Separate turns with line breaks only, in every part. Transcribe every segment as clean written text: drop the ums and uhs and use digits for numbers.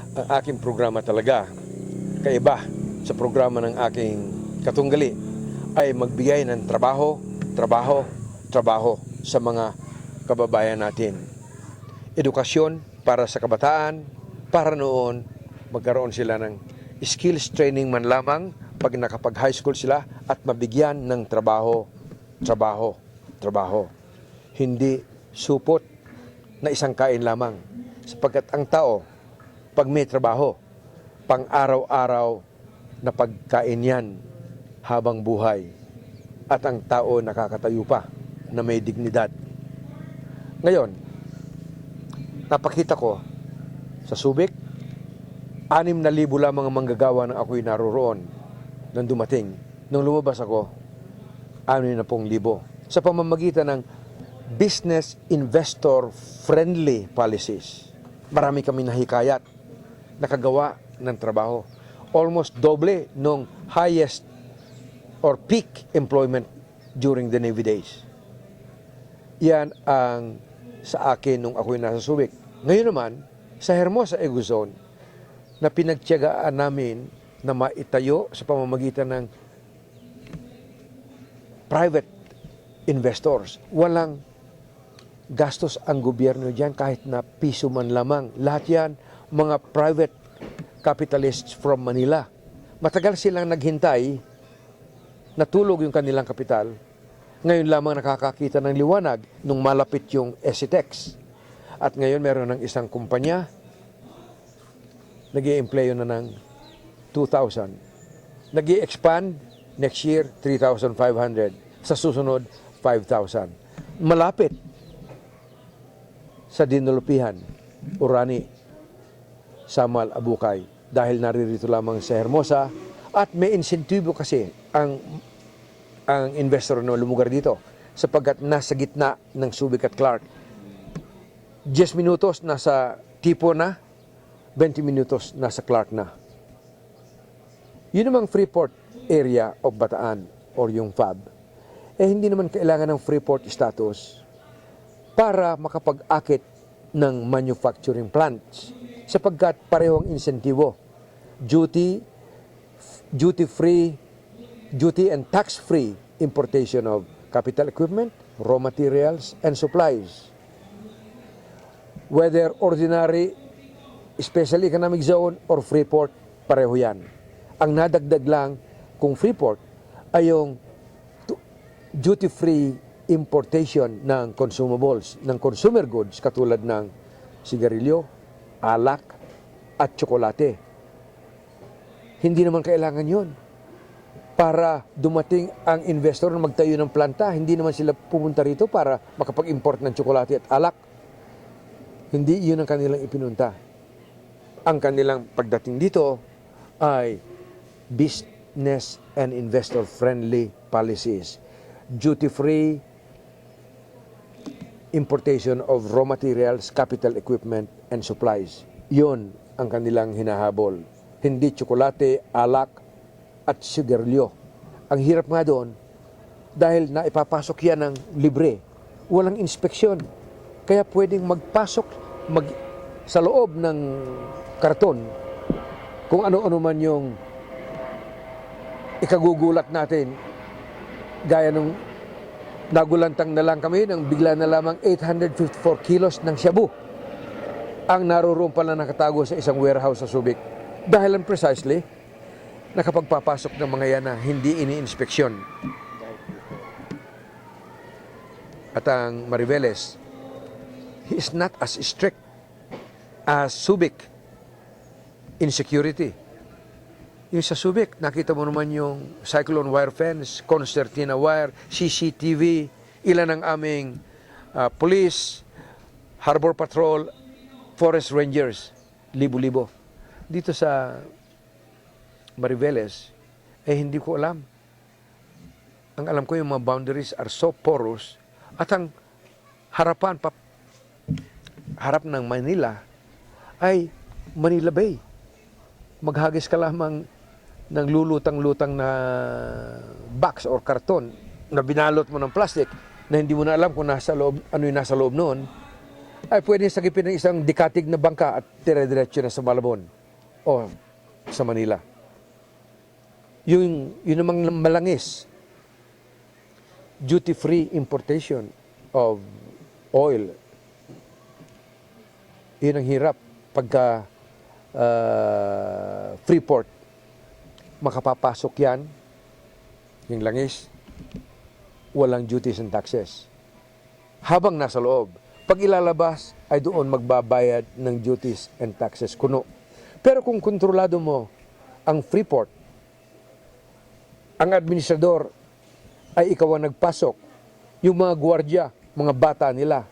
Ang aking programa talaga, kaiba sa programa ng aking katunggali, ay magbigay ng trabaho, trabaho, trabaho sa mga kababayan natin. Edukasyon para sa kabataan, para noon magkaroon sila ng skills training man lamang pag nakapag high school sila at mabigyan ng trabaho, trabaho, trabaho. Hindi supot na isang kain lamang. Sapagkat ang tao, pag may trabaho, pang araw-araw na pagkain yan habang buhay. At ang tao nakakatayo pa na may dignidad. Ngayon, napakita ko sa Subic, 6,000 lamang ang manggagawa na ako'y naroroon nang dumating. Nung lumabas ako, 60,000. Sa pamamagitan ng business investor friendly policies. Marami kami nahikayat, nakagawa ng trabaho. Almost doble nung highest or peak employment during the Navy days. Yan ang sa akin nung ako'y nasa Subic. Ngayon naman, sa Hermosa, Eguzon, na pinagtiyagaan namin na maitayo sa pamamagitan ng private investors. Walang gastos ang gobyerno dyan kahit na piso man lamang. Lahat yan, mga private capitalists from Manila. Matagal silang naghintay, natulog yung kanilang kapital. Ngayon lamang nakakakita ng liwanag nung malapit yung ECTEX. At ngayon meron ng isang kumpanya, nag-i-employo na ng 2,000. Nag-i-expand next year, 3,500. Sa susunod, 5,000. Malapit sa Dinulupihan, Urani, Samal, Abukay. Dahil naririto lamang sa Hermosa at may insentibo kasi ang investor na lumugar dito sapagkat nasa gitna ng Subic at Clark. 10 minutos nasa Tipo na, 20 minutos nasa Clark na. Yun namang Freeport area of Bataan or yung FAB, hindi naman kailangan ng Freeport status para makapag-akit ng manufacturing plants sapagkat parehong insentibo. Duty and tax-free importation of capital equipment, raw materials, and supplies. Whether ordinary special economic zone or Freeport, pareho yan. Ang nadagdag lang kung Freeport ay yung duty-free importation ng consumables, ng consumer goods katulad ng sigarilyo, alak, at tsokolate. Hindi naman kailangan yon para dumating ang investor na magtayo ng planta. Hindi naman sila pumunta rito para makapag-import ng tsokolate at alak. Hindi yun ang kanilang ipinunta. Ang kanilang pagdating dito ay business and investor-friendly policies. Duty-free importation of raw materials, capital equipment, and supplies. Yun ang kanilang hinahabol. Hindi tsokolate, alak, at sigarilyo. Ang hirap nga doon, dahil naipapasok yan ng libre. Walang inspeksyon. Kaya pwedeng magpasok sa loob ng karton kung ano-ano man yung ikagugulat natin. Gaya nung nagulantang na lang kami nang bigla na lamang 854 kilos ng shabu ang naroroon pala nakatago sa isang warehouse sa Subic. Dahilan precisely, nakapagpapasok ng mga yan na hindi ini-inspeksyon. At ang Mariveles, he is not as strict as Subic in security. Yung sa Subic, nakita mo naman yung cyclone wire fence, concertina wire, CCTV, ilan ang aming police, harbor patrol, forest rangers, libo-libo. Dito sa Mariveles, hindi ko alam. Ang alam ko yung mga boundaries are so porous at ang harap ng Manila ay Manila Bay. Maghagis ka lamang ng lulutang-lutang na box or karton na binalot mo ng plastic na hindi mo na alam kung nasa loob, ano yung nasa loob noon, ay pwede sagipin ng isang dikatig na bangka at dire-diretso na sa Malabon. o sa Manila. Yun namang malangis, duty-free importation of oil. Yun ang hirap pagka Freeport, makapapasok yan, yung langis, walang duties and taxes. Habang nasa loob, pag ilalabas, ay doon magbabayad ng duties and taxes kuno. Pero kung kontrolado mo ang Freeport, ang administrador ay ikaw ang nagpasok, yung mga gwardiya, mga bata nila,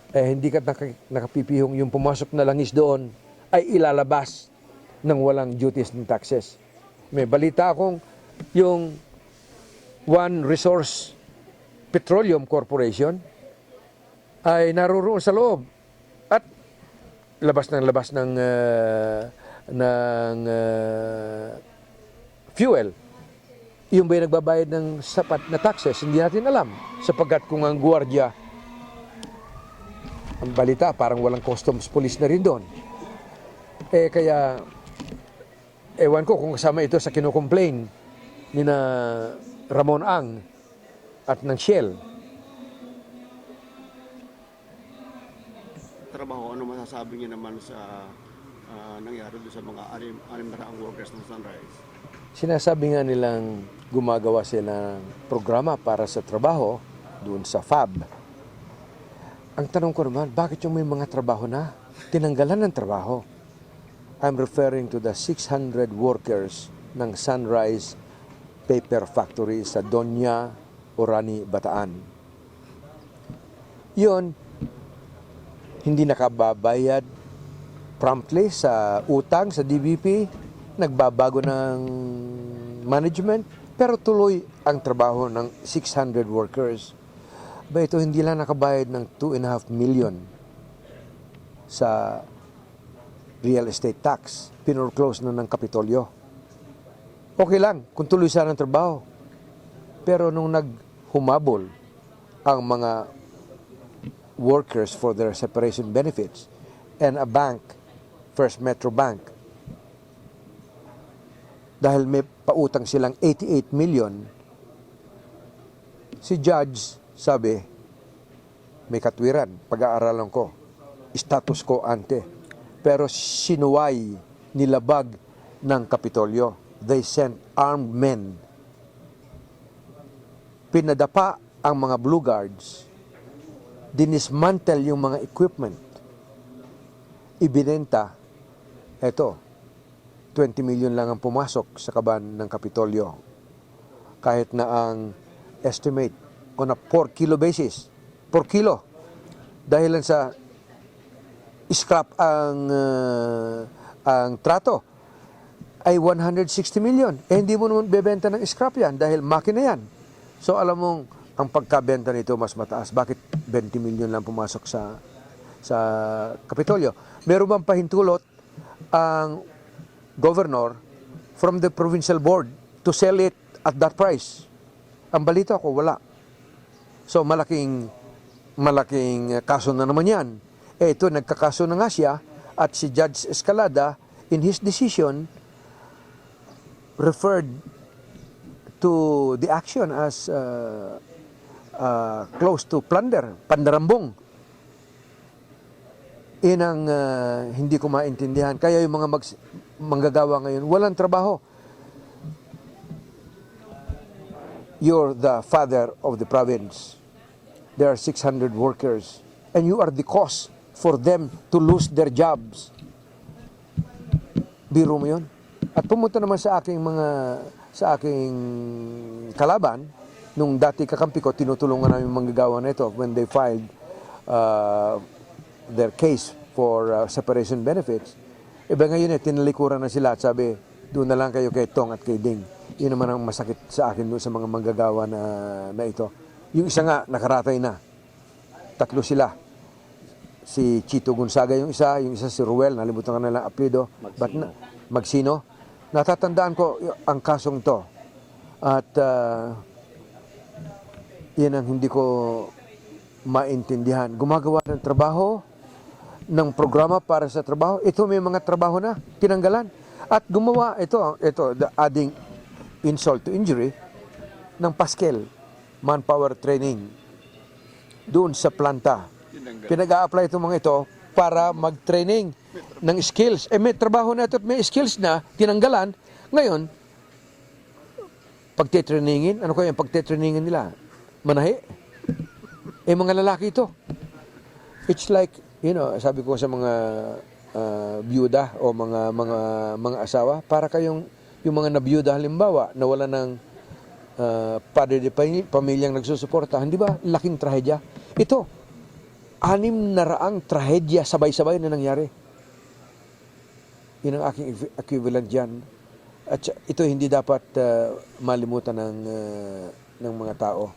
hindi ka nakapipihong yung pumasok na langis doon ay ilalabas ng walang duties and taxes. May balita akong yung One Resource Petroleum Corporation ay naroroon sa loob at labas ng fuel. Yung ba'y nagbabayad ng sapat na taxes? Hindi natin alam. Sapagkat kung ang gwardiya, ang balita, parang walang customs police na rin doon. Kaya, ewan ko kung kasama ito sa kinocomplain ni na Ramon Ang at ng Shell.
Trabaho, ano masasabi niyo naman sa nangyari doon sa mga anim na raang workers ng Sunrise?
Sinasabi nga nilang gumagawa sila ng programa para sa trabaho doon sa FAB. Ang tanong ko naman, bakit yung may mga trabaho na tinanggalan ng trabaho? I'm referring to the 600 workers ng Sunrise Paper Factory sa Doña Orani, Bataan. Yun, hindi nakababayad promptly sa utang sa DBP, nagbabago ng management, pero tuloy ang trabaho ng 600 workers. Ba ito hindi lang nakabayad ng 2.5 million sa real estate tax. Pinurclose na ng Kapitolyo. Okay lang kung tuloy sana ang trabaho. Pero nung naghumabol ang mga workers for their separation benefits and a bank, First Metro Bank, dahil may pautang silang 88 million, si Judge sabi, may katwiran, pag-aaralan ko, status quo ante. Pero sinuway, nilabag ng Kapitolyo. They sent armed men. Pinadapa ang mga Blue Guards. Dinismantle yung mga equipment. Ibinenta, eto, 20 million lang ang pumasok sa kaban ng Kapitolyo. Kahit na ang estimate on a per kilo basis, per kilo, dahilan sa scrap ang trato ay 160 million. Hindi mo naman bebenta ng scrap yan dahil makina yan. So alam mong ang pagkabenta nito mas mataas. Bakit 20 million lang pumasok sa Kapitolyo? Meron bang pahintulot ang governor from the provincial board to sell it at that price? Ang balita ko, wala. So malaking kaso na naman yan. Ito, nagkakaso na nga siya at si Judge Escalada in his decision referred to the action as close to plunder, pandarambong. Yan ang hindi ko maintindihan. Kaya yung mga manggagawa ngayon, walang trabaho. You're the father of the province. There are 600 workers. And you are the cause for them to lose their jobs. Biro mo yun? At pumunta naman sa aking kalaban, nung dati kakampi ko, tinutulungan namin manggagawa na ito when they filed their case for separation benefits. Iba ngayon tinalikuran na sila at sabi, doon na lang kayo kay Tong at kay Ding. Yun naman ang masakit sa akin doon sa mga manggagawa na ito. Yung isa nga, nakaratay na. 3 sila. Si Chito Gonzaga yung isa si Ruel, nalimutan ka na lang apelyido. Magsino. Natatandaan ko ang kasong to. At yan ang hindi ko maintindihan. Gumagawa ng trabaho ng programa para sa trabaho. Ito may mga trabaho na tinanggalan. At gumawa adding insult to injury, ng Paskel manpower training doon sa planta. Pinag-a-apply itong mga ito para mag-training ng skills. May trabaho na ito at may skills na tinanggalan. Ngayon, pagtitrainingin, ano kaya yung pagtitrainingin nila? Manahi? Mga lalaki ito. It's like, sabi ko sa mga byuda o mga asawa, para kayong yung mga nabiyuda halimbawa, nawala ng padre de pamilyang nagsusuporta, hindi ba laking trahedya? Ito, 600 trahedya sabay-sabay na nangyari. Yun ang aking equivalent dyan. At ito hindi dapat malimutan ng mga tao.